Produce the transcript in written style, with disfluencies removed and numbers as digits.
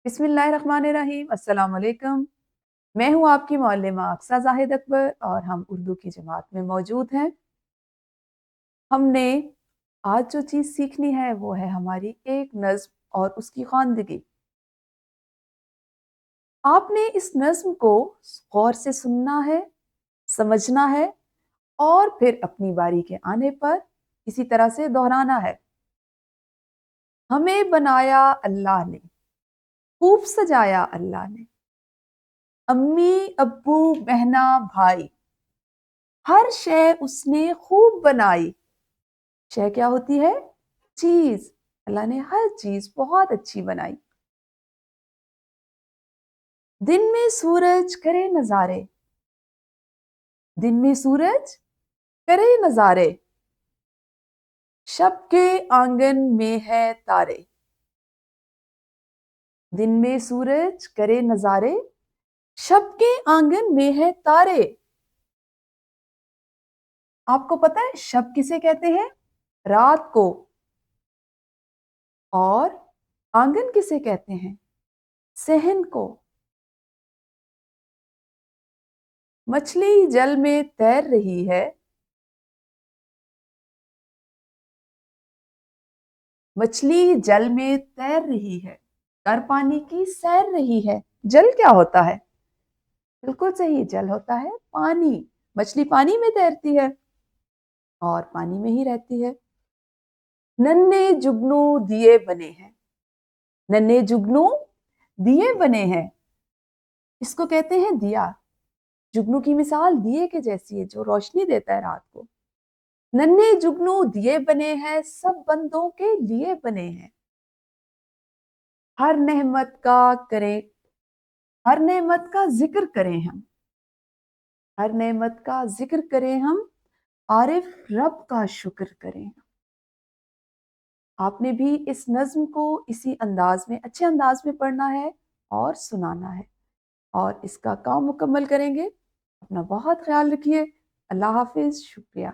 बिस्मिल्लाहिर्रहमानिर्रहीम। अस्सलाम वालेकुम। मैं हूँ आपकी मौल्लिमा अक़सा ज़ाहिद अकबर और हम उर्दू की जमात में मौजूद हैं। हमने आज जो चीज़ सीखनी है वो है हमारी एक नज़्म और उसकी ख़वानदगी। आपने इस नज़्म को गौर से सुनना है, समझना है और फिर अपनी बारी के आने पर इसी तरह से दोहराना है। हमें बनाया अल्लाह ने, खूब सजाया अल्लाह ने। अम्मी, अब्बू, बहना, भाई, हर शय उसने खूब बनाई। शय क्या होती है? चीज़। अल्लाह ने हर चीज़ बहुत अच्छी बनाई। दिन में सूरज करे नज़ारे, दिन में सूरज करे नज़ारे, शब के आंगन में है तारे। दिन में सूरज करे नज़ारे, शब के आंगन में है तारे। आपको पता है शब किसे कहते हैं? रात को। और आंगन किसे कहते हैं? सहन को। मछली जल में तैर रही है, मछली जल में तैर रही है, कर पानी की सैर रही है। जल क्या होता है? बिल्कुल सही, जल होता है पानी। मछली पानी में तैरती है और पानी में ही रहती है। नन्हे जुगनू दिए बने हैं, नन्हे जुगनू दिए बने हैं। इसको कहते हैं दिया। जुगनू की मिसाल दिए के जैसी है जो रोशनी देता है रात को। नन्हे जुगनू दिए बने हैं, सब बंदों के लिए बने हैं। हर नेमत का करें, हर नेमत का जिक्र करें हम, हर नेमत का जिक्र करें हम, आरिफ रब का शुक्र करें। आपने भी इस नज़्म को इसी अंदाज में, अच्छे अंदाज में पढ़ना है और सुनाना है और इसका काम मुकम्मल करेंगे। अपना बहुत ख्याल रखिए। अल्लाह हाफिज़। शुक्रिया।